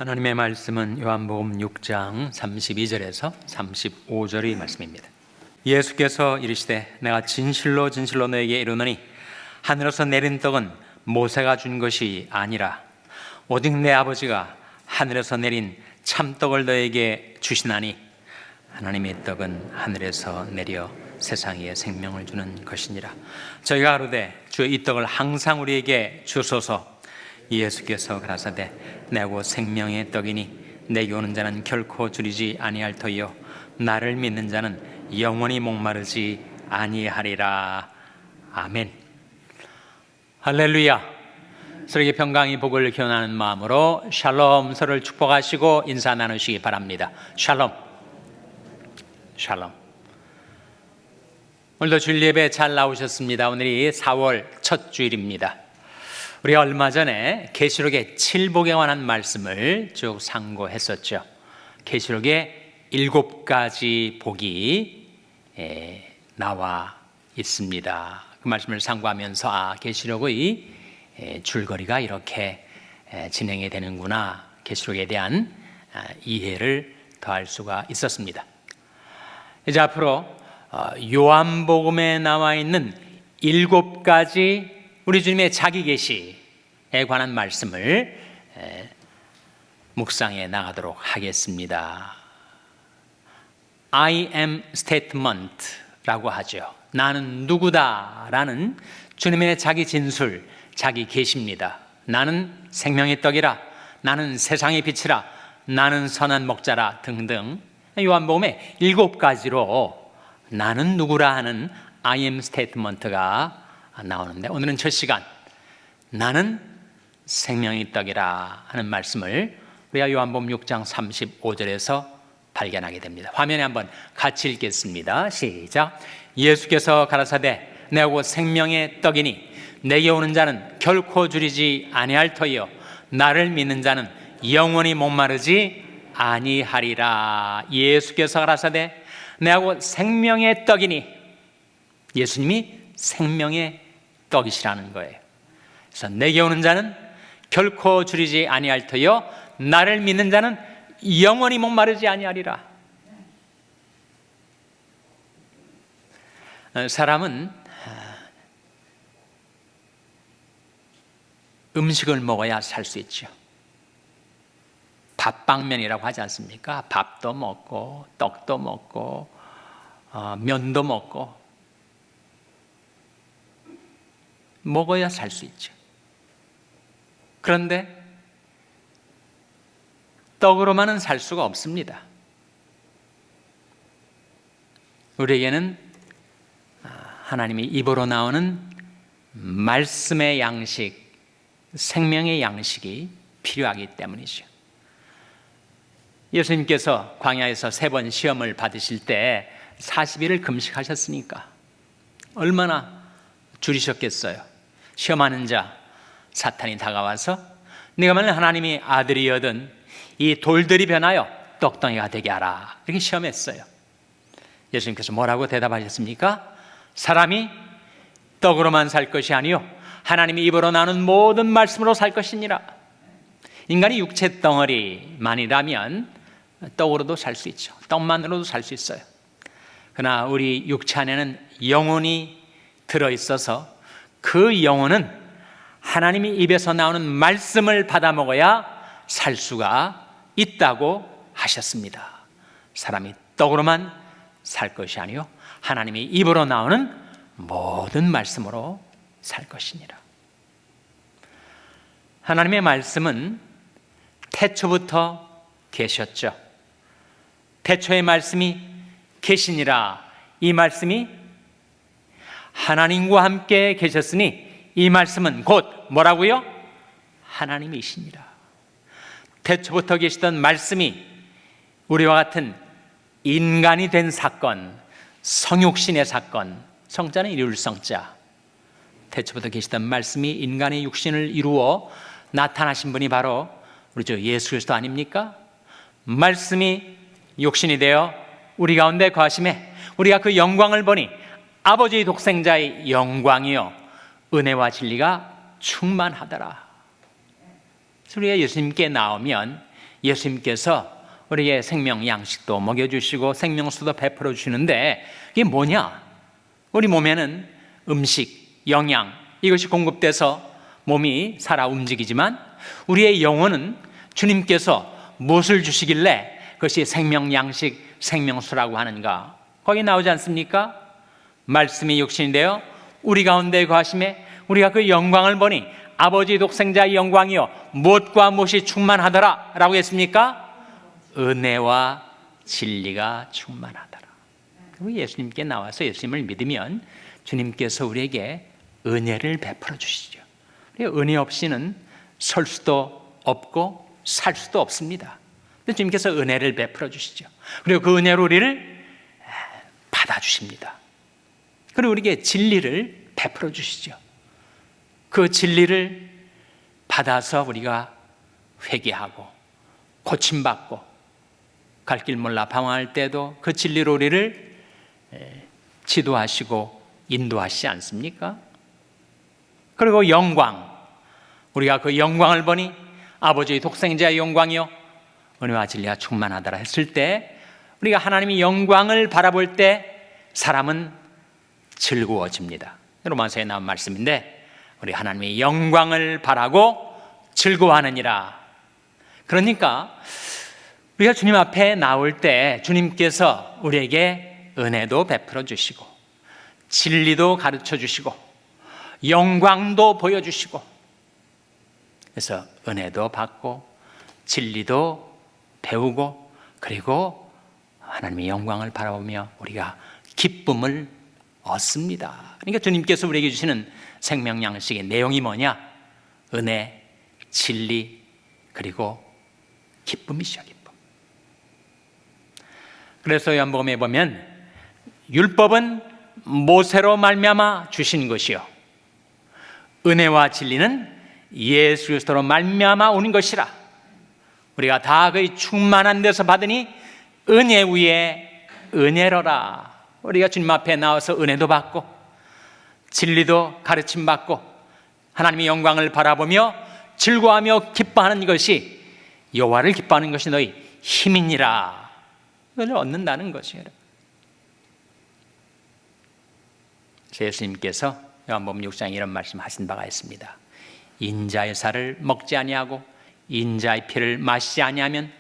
하나님의 말씀은 요한복음 6장 32절에서 35절의 말씀입니다. 예수께서 이르시되 내가 진실로 진실로 너에게 이르노니 하늘에서 내린 떡은 모세가 준 것이 아니라 오직 내 아버지가 하늘에서 내린 참떡을 너에게 주시나니 하나님의 떡은 하늘에서 내려 세상에 생명을 주는 것이니라. 저희가 가로되 주여 이 떡을 항상 우리에게 주소서. 예수께서 가라사대 내고 생명의 떡이니 내게 오는 자는 결코 줄이지 아니할 터이요 나를 믿는 자는 영원히 목마르지 아니하리라. 아멘. 할렐루야. 서로에게 평강의 복을 기원하는 마음으로 샬롬, 서로를 축복하시고 인사 나누시기 바랍니다. 샬롬. 샬롬. 오늘도 주일 예배 잘 나오셨습니다. 오늘이 4월 첫 주일입니다. 우리가 얼마 전에 계시록의 7복에 관한 말씀을 쭉 상고했었죠. 계시록의 7가지 복이 나와 있습니다. 그 말씀을 상고하면서 계시록의 줄거리가 이렇게 진행이 되는구나, 계시록에 대한 이해를 더할 수가 있었습니다. 이제 앞으로 요한복음에 나와 있는 7가지 우리 주님의 자기 계시에 관한 말씀을 묵상해 나가도록 하겠습니다. I am statement라고 하죠. 나는 누구다라는 주님의 자기 진술, 자기 계시입니다. 나는 생명의 떡이라, 나는 세상의 빛이라, 나는 선한 목자라 등등 요한복음의 7가지로 나는 누구라 하는 I am statement가 나오는데, 오늘은 첫 시간 나는 생명의 떡이라 하는 말씀을 우리가 요한복음 6장 35절에서 발견하게 됩니다. 화면에 한번 같이 읽겠습니다. 시작. 예수께서 가라사대 내가 곧 생명의 떡이니 내게 오는 자는 결코 줄이지 아니할 터이요 나를 믿는 자는 영원히 목마르지 아니하리라. 예수께서 가라사대 내가 곧 생명의 떡이니, 예수님이 생명의 떡이시라는 거예요. 그래서 내게 오는 자는 결코 줄이지 아니할 터요 나를 믿는 자는 영원히 목마르지 아니하리라. 사람은 음식을 먹어야 살 수 있죠. 밥방면이라고 하지 않습니까? 밥도 먹고 떡도 먹고 면도 먹고 먹어야 살 수 있죠. 그런데 떡으로만은 살 수가 없습니다. 우리에게는 하나님의 입으로 나오는 말씀의 양식, 생명의 양식이 필요하기 때문이죠. 예수님께서 광야에서 3번 시험을 받으실 때 40일을 금식하셨으니까 얼마나 줄이셨겠어요. 시험하는 자 사탄이 다가와서 네가 만약 하나님의 아들이거든 이 돌들이 변하여 떡덩이가 되게 하라, 이렇게 시험했어요. 예수님께서 뭐라고 대답하셨습니까? 사람이 떡으로만 살 것이 아니요 하나님의 입으로 나오는 모든 말씀으로 살 것이니라. 인간이 육체 덩어리만이라면 떡으로도 살 수 있죠. 떡만으로도 살 수 있어요. 그러나 우리 육체 안에는 영혼이 들어있어서 그 영혼은 하나님의 입에서 나오는 말씀을 받아 먹어야 살 수가 있다고 하셨습니다. 사람이 떡으로만 살 것이 아니요 하나님의 입으로 나오는 모든 말씀으로 살 것이니라. 하나님의 말씀은 태초부터 계셨죠. 태초의 말씀이 계시니라. 이 말씀이 하나님과 함께 계셨으니 이 말씀은 곧 뭐라고요? 하나님이시니라. 태초부터 계시던 말씀이 우리와 같은 인간이 된 사건, 성육신의 사건, 성자는 이룰 성자, 태초부터 계시던 말씀이 인간의 육신을 이루어 나타나신 분이 바로 우리 주 예수 그리스도 아닙니까? 말씀이 육신이 되어 우리 가운데 거하심에 우리가 그 영광을 보니 아버지의 독생자의 영광이요 은혜와 진리가 충만하더라. 우리가 예수님께 나오면 예수님께서 우리에게 생명 양식도 먹여주시고 생명수도 베풀어 주시는데 이게 뭐냐? 우리 몸에는 음식, 영양 이것이 공급돼서 몸이 살아 움직이지만 우리의 영혼은 주님께서 무엇을 주시길래 그것이 생명 양식, 생명수라고 하는가? 거기 나오지 않습니까? 말씀이 육신이 되어 우리 가운데 거하심에 우리가 그 영광을 보니 아버지 독생자의 영광이요 무엇과 무엇이 충만하더라 라고 했습니까? 은혜와 진리가 충만하더라. 예수님께 나와서 예수님을 믿으면 주님께서 우리에게 은혜를 베풀어 주시죠. 은혜 없이는 설 수도 없고 살 수도 없습니다. 근데 주님께서 은혜를 베풀어 주시죠. 그리고 그 은혜로 우리를 받아주십니다. 그리고 우리에게 진리를 베풀어 주시죠. 그 진리를 받아서 우리가 회개하고 고침받고 갈 길 몰라 방황할 때도 그 진리로 우리를 지도하시고 인도하시지 않습니까? 그리고 영광, 우리가 그 영광을 보니 아버지의 독생자의 영광이요 은혜와 진리가 충만하더라 했을 때 우리가 하나님의 영광을 바라볼 때 사람은 즐거워집니다. 로마서에 나온 말씀인데 우리 하나님의 영광을 바라고 즐거워하느니라. 그러니까 우리가 주님 앞에 나올 때 주님께서 우리에게 은혜도 베풀어 주시고 진리도 가르쳐 주시고 영광도 보여주시고 그래서 은혜도 받고 진리도 배우고 그리고 하나님의 영광을 바라보며 우리가 기쁨을 얻습니다. 그러니까 주님께서 우리에게 주시는 생명 양식의 내용이 뭐냐? 은혜, 진리, 그리고 기쁨이죠. 기쁨. 그래서 요한복음에 보면 율법은 모세로 말미암아 주신 것이요 은혜와 진리는 예수 그리스도로 말미암아 오는 것이라. 우리가 다 그의 충만한 데서 받으니 은혜 위에 은혜로라. 우리가 주님 앞에 나와서 은혜도 받고 진리도 가르침 받고 하나님의 영광을 바라보며 즐거워하며 기뻐하는 것이 여호와를 기뻐하는 것이 너희 힘이니라. 이걸 얻는다는 것이에요. 예수님께서 요한복음 6장에 이런 말씀하신 바가 있습니다. 인자의 살을 먹지 아니하고 인자의 피를 마시지 아니하면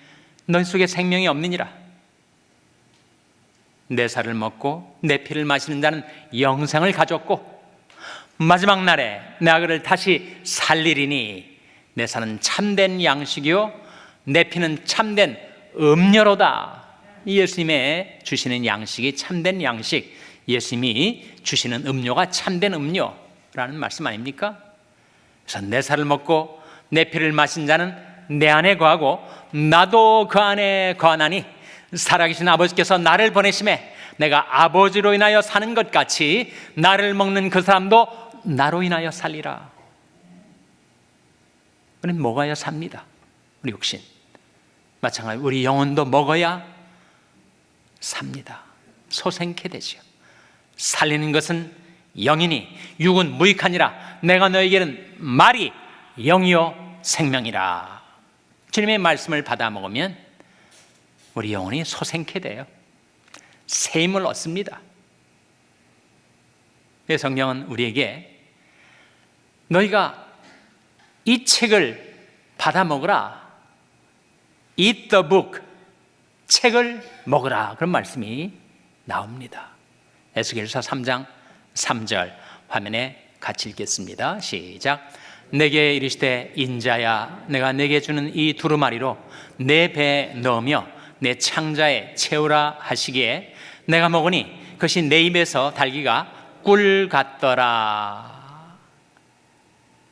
너희 속에 생명이 없느니라. 내 살을 먹고 내 피를 마시는 자는 영생을 가졌고 마지막 날에 내가 그를 다시 살리리니 내 살은 참된 양식이요 내 피는 참된 음료로다. 예수님의 주시는 양식이 참된 양식, 예수님이 주시는 음료가 참된 음료라는 말씀 아닙니까? 그래서 내 살을 먹고 내 피를 마신 자는 내 안에 거하고 나도 그 안에 거하나니 살아계신 아버지께서 나를 보내심에 내가 아버지로 인하여 사는 것 같이 나를 먹는 그 사람도 나로 인하여 살리라. 우리는 먹어야 삽니다. 우리 육신 마찬가지로 우리 영혼도 먹어야 삽니다. 소생케 되죠. 살리는 것은 영이니 육은 무익하니라. 내가 너에게는 말이 영이요 생명이라. 주님의 말씀을 받아 먹으면 우리 영혼이 소생케 돼요. 새 힘을 얻습니다. 성경은 우리에게 너희가 이 책을 받아 먹으라. Eat the book. 책을 먹으라. 그런 말씀이 나옵니다. 에스겔서 3장 3절 화면에 같이 읽겠습니다. 시작. 내게 이르시되 인자야 내가 내게 주는 이 두루마리로 내 배에 넣으며 내 창자에 채우라 하시기에 내가 먹으니 그것이 내 입에서 달기가 꿀 같더라.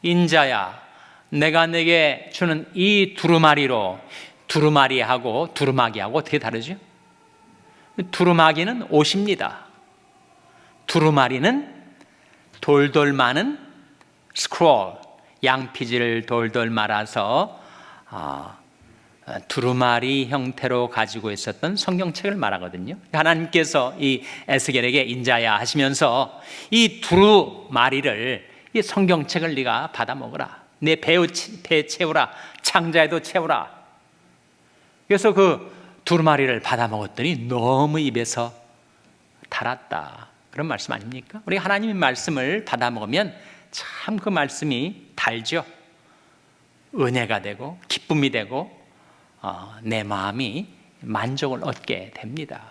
인자야 내가 내게 주는 이 두루마리로, 두루마리하고 두루마기하고 어떻게 다르죠? 두루마기는 옷입니다. 두루마리는 돌돌 마는 스크롤, 양피지를 돌돌 말아서 두루마리 형태로 가지고 있었던 성경책을 말하거든요. 하나님께서 이 에스겔에게 인자야 하시면서 이 두루마리를, 이 성경책을 네가 받아 먹으라. 내 배에 채우라. 창자에도 채우라. 그래서 그 두루마리를 받아 먹었더니 너무 입에서 달았다. 그런 말씀 아닙니까? 우리가 하나님의 말씀을 받아 먹으면 참 그 말씀이 달죠. 은혜가 되고 기쁨이 되고 내 마음이 만족을 얻게 됩니다.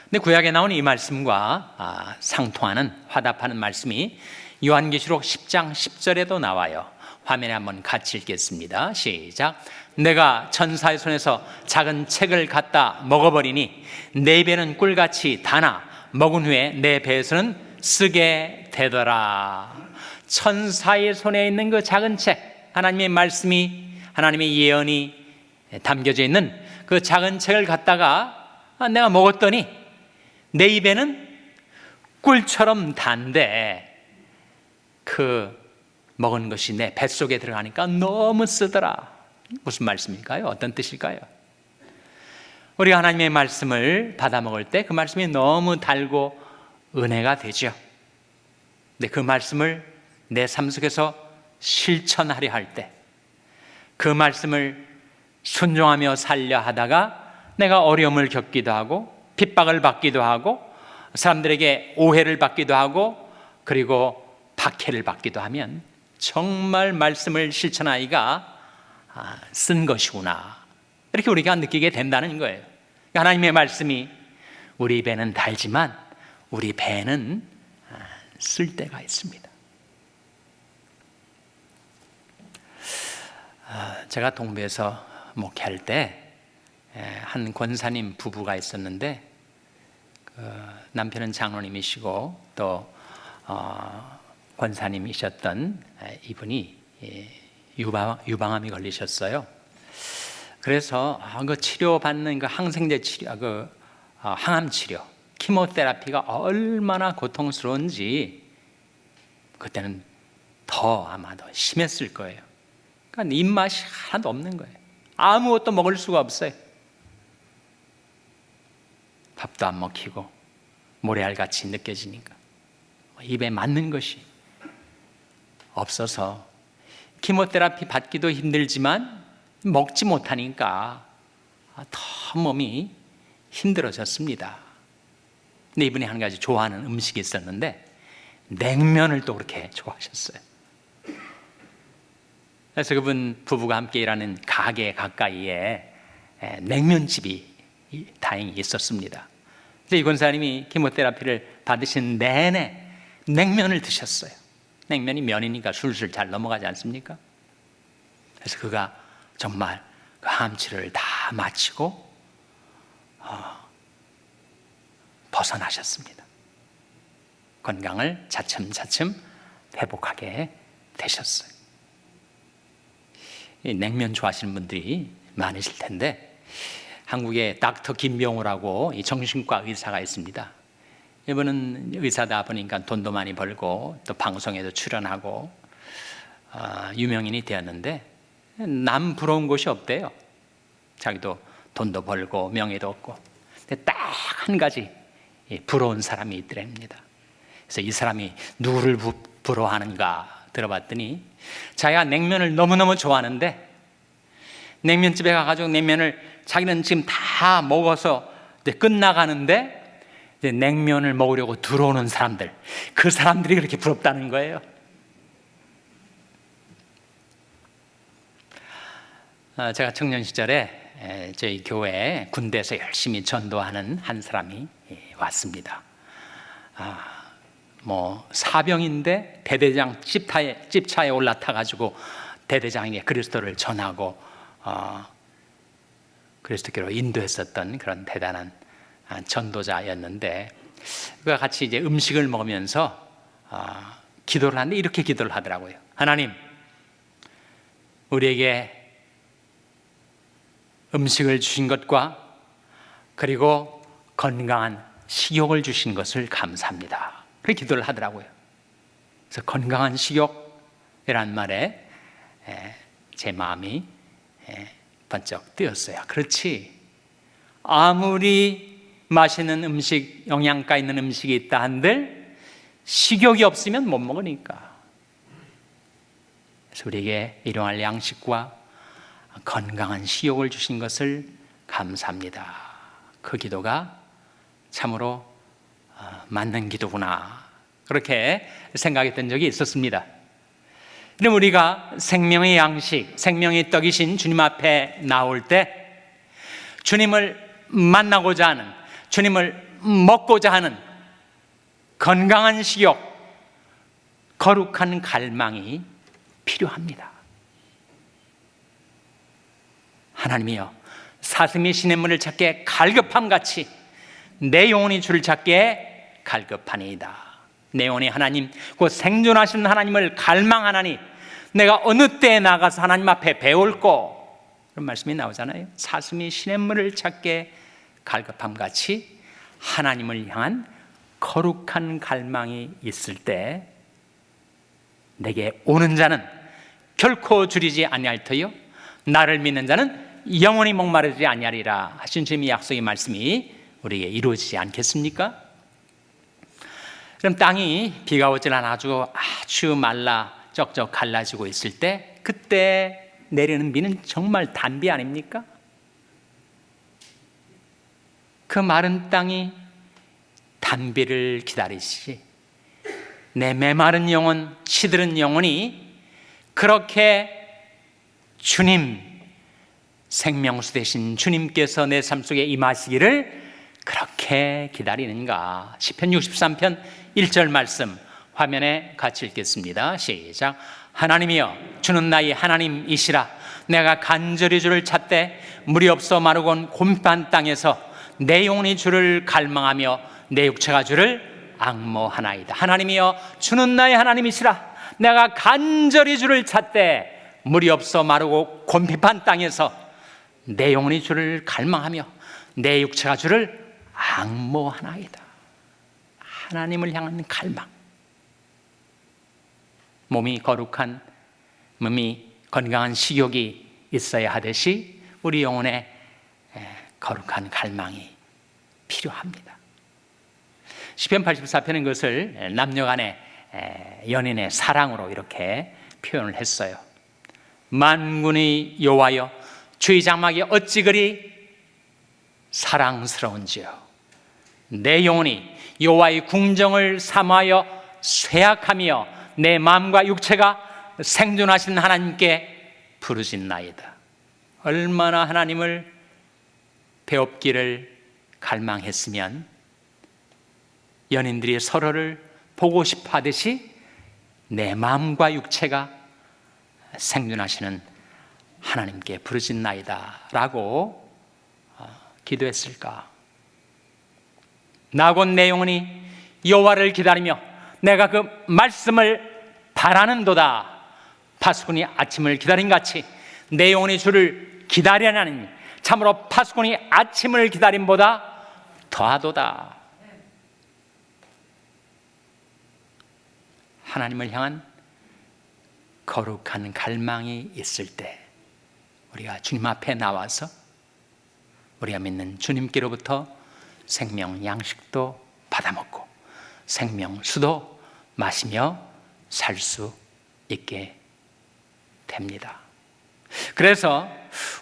근데 구약에 나온 이 말씀과 상통하는 화답하는 말씀이 요한계시록 10장 10절에도 나와요. 화면에 한번 같이 읽겠습니다. 시작. 내가 천사의 손에서 작은 책을 갖다 먹어버리니 내 입에는 꿀같이 다나 먹은 후에 내 배에서는 쓰게 되더라. 천사의 손에 있는 그 작은 책, 하나님의 말씀이, 하나님의 예언이 담겨져 있는 그 작은 책을 갖다가 내가 먹었더니 내 입에는 꿀처럼 단데 그 먹은 것이 내 뱃속에 들어가니까 너무 쓰더라. 무슨 말씀일까요? 어떤 뜻일까요? 우리가 하나님의 말씀을 받아 먹을 때 그 말씀이 너무 달고 은혜가 되죠. 근데 그 말씀을 내 삶 속에서 실천하려 할 때, 그 말씀을 순종하며 살려 하다가 내가 어려움을 겪기도 하고 핍박을 받기도 하고 사람들에게 오해를 받기도 하고 그리고 박해를 받기도 하면 정말 말씀을 실천하기가 쓴 것이구나, 이렇게 우리가 느끼게 된다는 거예요. 하나님의 말씀이 우리 입에는 달지만 우리 배에는 쓸 때가 있습니다. 제가 동부에서 목회할 때 한 권사님 부부가 있었는데 남편은 장로님이시고 또 권사님이셨던 이분이 유방암이 걸리셨어요. 그래서 그 치료받는 그 항생제 치료, 항암 치료, 키모테라피가 얼마나 고통스러운지 그때는 더 아마 더 심했을 거예요. 그러니까 입맛이 하나도 없는 거예요. 아무것도 먹을 수가 없어요. 밥도 안 먹히고 모래알같이 느껴지니까 입에 맞는 것이 없어서 키모테라피 받기도 힘들지만 먹지 못하니까 더 몸이 힘들어졌습니다. 근데 이분이 한 가지 좋아하는 음식이 있었는데 냉면을 또 그렇게 좋아하셨어요. 그래서 그분 부부가 함께 일하는 가게 가까이에 냉면집이 다행히 있었습니다. 그래서 이 권사님이 키모테라피를 받으신 내내 냉면을 드셨어요. 냉면이 면이니까 술술 잘 넘어가지 않습니까? 그래서 그가 정말 그 암치료를 다 마치고 벗어나셨습니다. 건강을 차츰차츰 회복하게 되셨어요. 이 냉면 좋아하시는 분들이 많으실 텐데 한국에 닥터 김병우라고 이 정신과 의사가 있습니다. 이분은 의사다 보니까 돈도 많이 벌고 또 방송에도 출연하고 유명인이 되었는데 남 부러운 곳이 없대요. 자기도 돈도 벌고 명예도 얻고. 근데 딱 한 가지 부러운 사람이 있더랍니다. 그래서 이 사람이 누구를 부러워하는가 들어봤더니 자기가 냉면을 너무너무 좋아하는데 냉면집에 가가지고 냉면을 자기는 지금 다 먹어서 이제 끝나가는데 이제 냉면을 먹으려고 들어오는 사람들, 그 사람들이 그렇게 부럽다는 거예요. 제가 청년 시절에 저희 교회에 군대에서 열심히 전도하는 한 사람이 왔습니다. 사병인데 대대장 집차에 올라타가지고 대대장에게 그리스도를 전하고 그리스도께로 인도했었던 그런 대단한 전도자였는데 그가 같이 이제 음식을 먹으면서 기도를 하는데 이렇게 기도를 하더라고요. 하나님, 우리에게 음식을 주신 것과 그리고 건강한 식욕을 주신 것을 감사합니다. 그렇게 기도를 하더라고요. 그래서 건강한 식욕이란 말에 제 마음이 번쩍 뜨였어요. 그렇지, 아무리 맛있는 음식, 영양가 있는 음식이 있다 한들 식욕이 없으면 못 먹으니까. 그래서 우리에게 일용할 양식과 건강한 식욕을 주신 것을 감사합니다. 그 기도가 참으로 맞는 기도구나, 그렇게 생각했던 적이 있었습니다. 그럼 우리가 생명의 양식, 생명의 떡이신 주님 앞에 나올 때 주님을 만나고자 하는, 주님을 먹고자 하는 건강한 식욕, 거룩한 갈망이 필요합니다. 하나님이여, 사슴이 시냇물을 찾기에 갈급함같이 내 영혼이 주를 찾기에 갈급하니이다. 내 영혼이 하나님, 그 생존하시는 하나님을 갈망하나니 내가 어느 때에 나가서 하나님 앞에 배울꼬, 그런 말씀이 나오잖아요. 사슴이 시냇물을 찾기에 갈급함같이 하나님을 향한 거룩한 갈망이 있을 때 내게 오는 자는 결코 줄이지 아니할 터요 나를 믿는 자는 영원히 목마르지 아니하리라 하신 주님의 약속의 말씀이 우리에게 이루어지지 않겠습니까? 그럼 땅이 비가 오질 않아 아주 말라 쩍쩍 갈라지고 있을 때 그때 내리는 비는 정말 단비 아닙니까? 그 마른 땅이 단비를 기다리시지 내 메마른 영혼, 시들은 영혼이 그렇게 주님, 생명수 되신 주님께서 내 삶 속에 임하시기를 그렇게 기다리는가? 시편 63편 1절 말씀 화면에 같이 읽겠습니다. 시작. 하나님이여, 주는 나의 하나님이시라. 내가 간절히 주를 찾되 물이 없어 마르고 온 곰판 땅에서 내 영혼이 주를 갈망하며 내 육체가 주를 앙모하나이다. 하나님이여, 주는 나의 하나님이시라. 내가 간절히 주를 찾되 물이 없어 마르고 곰팡한 땅에서 내 영혼이 주를 갈망하며 내 육체가 주를 앙모하나이다. 하나님을 향한 갈망. 몸이 거룩한, 몸이 건강한 식욕이 있어야 하듯이 우리 영혼에 거룩한 갈망이 필요합니다. 시편 84편은 그것을 남녀간의 연인의 사랑으로 이렇게 표현을 했어요. 만군의 여호와여, 주의 장막이 어찌 그리 사랑스러운지요. 내 영혼이 여호와의 궁정을 삼하여 쇠약하며 내 마음과 육체가 생존하신 하나님께 부르짖나이다. 얼마나 하나님을 배웁기를 갈망했으면 연인들이 서로를 보고 싶어 하듯이 내 마음과 육체가 생존하시는 하나님께 부르짖나이다 라고 기도했을까? 나 곧 내 영혼이 여호와를 기다리며 내가 그 말씀을 바라는도다. 파수꾼이 아침을 기다림같이 내 영혼이 주를 기다려나니 참으로 파수꾼이 아침을 기다림보다 더하도다. 하나님을 향한 거룩한 갈망이 있을 때 우리가 주님 앞에 나와서 우리가 믿는 주님께로부터 생명 양식도 받아먹고 생명수도 마시며 살 수 있게 됩니다. 그래서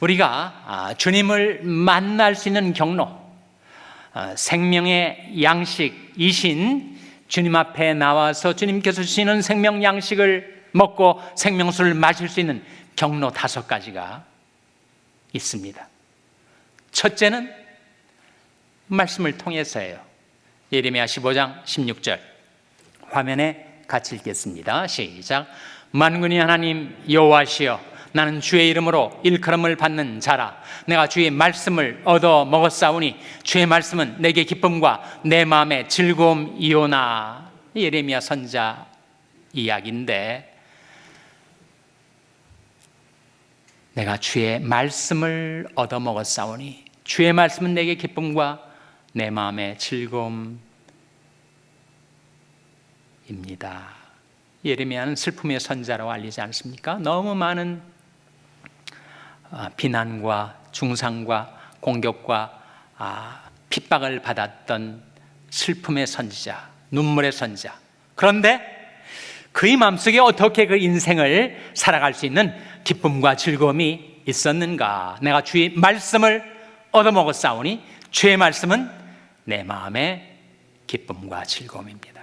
우리가 주님을 만날 수 있는 경로, 생명의 양식이신 주님 앞에 나와서 주님께서 주시는 생명 양식을 먹고 생명수를 마실 수 있는 경로 5가지가 있습니다. 첫째는 말씀을 통해서예요. 예레미야 15장 16절 화면에 같이 읽겠습니다. 시작. 만군의 하나님 여호와시여, 나는 주의 이름으로 일컬음을 받는 자라. 내가 주의 말씀을 얻어 먹었사오니 주의 말씀은 내게 기쁨과 내 마음의 즐거움이오나. 예레미야 선자 이야기인데 내가 주의 말씀을 얻어 먹었사오니 주의 말씀은 내게 기쁨과 내 마음의 즐거움입니다. 예레미야는 슬픔의 선자라고 알리지 않습니까? 너무 많은 비난과 중상과 공격과 핍박을 받았던 슬픔의 선지자, 눈물의 선지자. 그런데 그의 마음속에 어떻게 그 인생을 살아갈 수 있는 기쁨과 즐거움이 있었는가? 내가 주의 말씀을 얻어먹었사오니 주의 말씀은 내 마음의 기쁨과 즐거움입니다.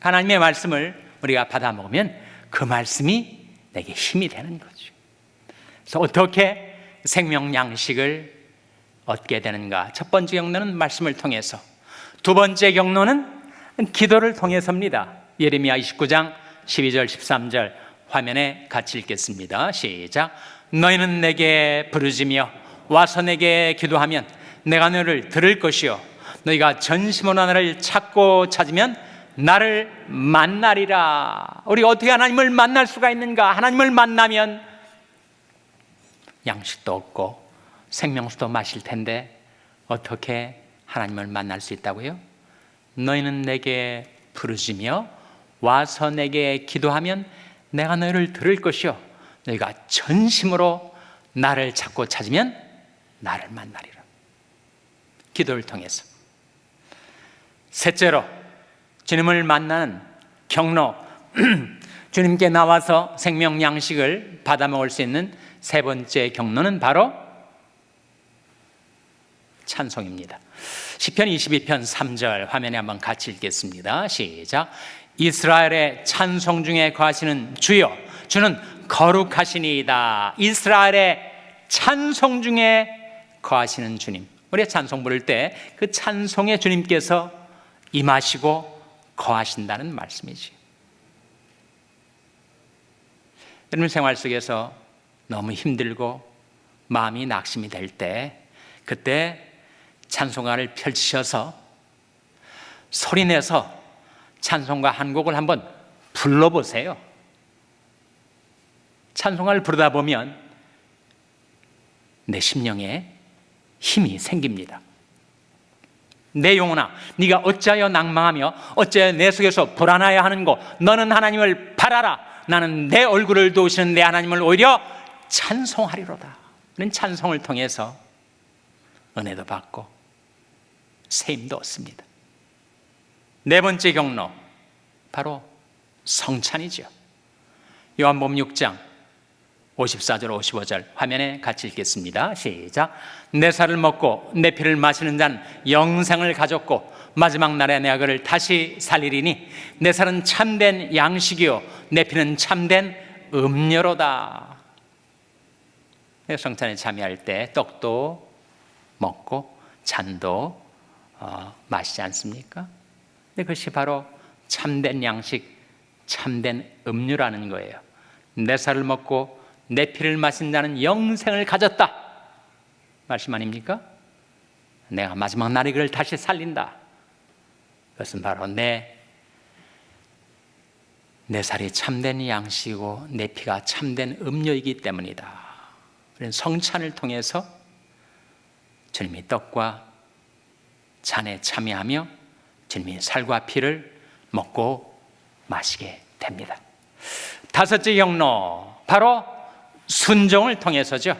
하나님의 말씀을 우리가 받아 먹으면 그 말씀이 내게 힘이 되는 거죠. 그래서 어떻게 생명 양식을 얻게 되는가? 첫 번째 경로는 말씀을 통해서, 두 번째 경로는 기도를 통해서입니다. 예레미야 29장 12절 13절 화면에 같이 읽겠습니다. 시작. 너희는 내게 부르짖으며 와서 내게 기도하면 내가 너를 들을 것이요 너희가 전심으로 나를 찾고 찾으면 나를 만나리라. 우리가 어떻게 하나님을 만날 수가 있는가? 하나님을 만나면 양식도 없고 생명수도 마실 텐데 어떻게 하나님을 만날 수 있다고요? 너희는 내게 부르짖으며 와서 내게 기도하면 내가 너희를 들을 것이요 너희가 전심으로 나를 찾고 찾으면 나를 만나리라. 기도를 통해서. 셋째로 주님을 만나는 경로, 주님께 나와서 생명 양식을 받아 먹을 수 있는 세 번째 경로는 바로 찬송입니다. 시편 22편 3절 화면에 한번 같이 읽겠습니다. 시작. 이스라엘의 찬송 중에 거하시는 주여 주는 거룩하시니이다. 이스라엘의 찬송 중에 거하시는 주님. 우리가 찬송 부를 때 그 찬송에 주님께서 임하시고 거하신다는 말씀이지. 여러분 생활 속에서 너무 힘들고 마음이 낙심이 될 때 그때 찬송가를 펼치셔서 소리내서 찬송가 한 곡을 한번 불러보세요. 찬송가를 부르다 보면 내 심령에 힘이 생깁니다. 내 영혼아 네가 어찌하여 낭망하며 어찌하여 내 속에서 불안하여 하는고 너는 하나님을 바라라. 나는 내 얼굴을 도우시는 내 하나님을 오히려 찬송하리로다. 그런 찬송을 통해서 은혜도 받고 세임도 얻습니다. 네 번째 경로 바로 성찬이죠. 요한복음 6장 54절 55절 화면에 같이 읽겠습니다. 시작. 내 살을 먹고 내 피를 마시는 자는 영생을 가졌고 마지막 날에 내가 그를 다시 살리리니 내 살은 참된 양식이요 내 피는 참된 음료로다. 성찬에 참여할 때 떡도 먹고 잔도 마시지 않습니까? 근데 그것이 바로 참된 양식, 참된 음료라는 거예요. 내 살을 먹고 내 피를 마신 자는 영생을 가졌다. 말씀 아닙니까? 내가 마지막 날에 그를 다시 살린다. 그것은 바로 내 살이 참된 양식이고 내 피가 참된 음료이기 때문이다. 성찬을 통해서 주님이 떡과 잔에 참여하며 주님이 살과 피를 먹고 마시게 됩니다. 다섯째 경로 바로 순종을 통해서죠.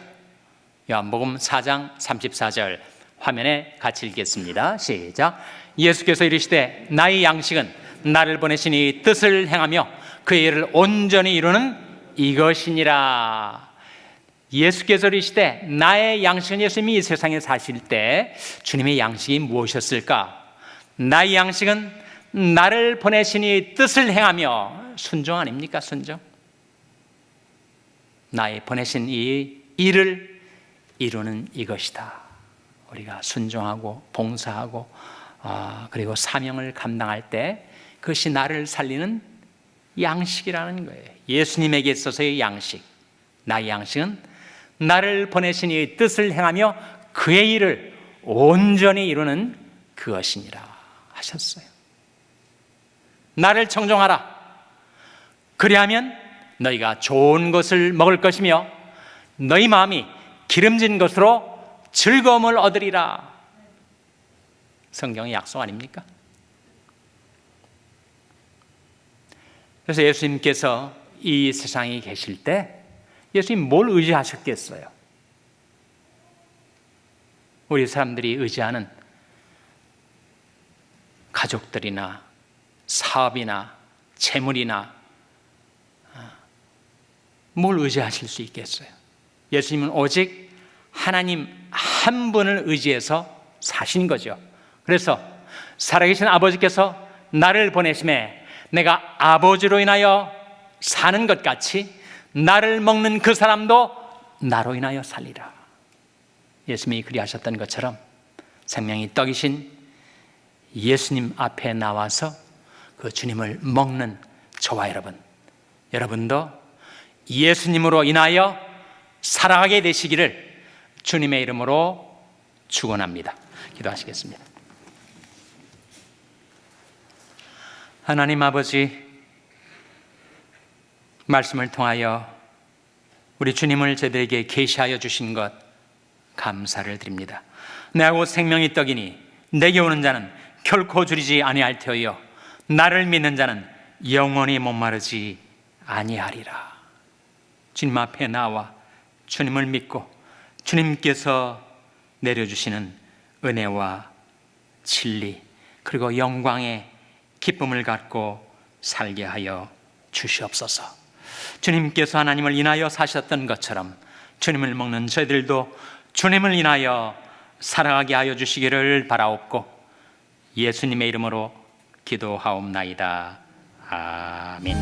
요한복음 4장 34절 화면에 같이 읽겠습니다. 시작. 예수께서 이르시되 나의 양식은 나를 보내신 이 뜻을 행하며 그의 일을 온전히 이루는 이것이니라. 예수께서 이르시되 나의 양식은, 예수님이 이 세상에 사실 때 주님의 양식이 무엇이었을까? 나의 양식은 나를 보내신 이 뜻을 행하며, 순종 아닙니까? 순종. 나의 보내신 이 일을 이루는 이것이다. 우리가 순종하고 봉사하고 그리고 사명을 감당할 때 그것이 나를 살리는 양식이라는 거예요. 예수님에게 있어서의 양식. 나의 양식은 나를 보내신 이 뜻을 행하며 그의 일을 온전히 이루는 그것이니라 하셨어요. 나를 청종하라. 그리하면 너희가 좋은 것을 먹을 것이며 너희 마음이 기름진 것으로 즐거움을 얻으리라. 성경의 약속 아닙니까? 그래서 예수님께서 이 세상에 계실 때 예수님 뭘 의지하셨겠어요? 우리 사람들이 의지하는 가족들이나 사업이나 재물이나 뭘 의지하실 수 있겠어요? 예수님은 오직 하나님 한 분을 의지해서 사신 거죠. 그래서 살아계신 아버지께서 나를 보내심에 내가 아버지로 인하여 사는 것 같이 나를 먹는 그 사람도 나로 인하여 살리라. 예수님이 그리하셨던 것처럼 생명이 떡이신 예수님 앞에 나와서 그 주님을 먹는 저와 여러분도 예수님으로 인하여 살아가게 되시기를 주님의 이름으로 축원합니다. 기도하시겠습니다. 하나님 아버지, 말씀을 통하여 우리 주님을 저들에게 계시하여 주신 것 감사를 드립니다. 내가 곧 생명이 떡이니 내게 오는 자는 결코 줄이지 아니할 터이요 나를 믿는 자는 영원히 목마르지 아니하리라. 주님 앞에 나와 주님을 믿고 주님께서 내려주시는 은혜와 진리 그리고 영광의 기쁨을 갖고 살게 하여 주시옵소서. 주님께서 하나님을 인하여 사셨던 것처럼 주님을 먹는 저희들도 주님을 인하여 살아가게 하여 주시기를 바라옵고 예수님의 이름으로 기도하옵나이다. 아멘.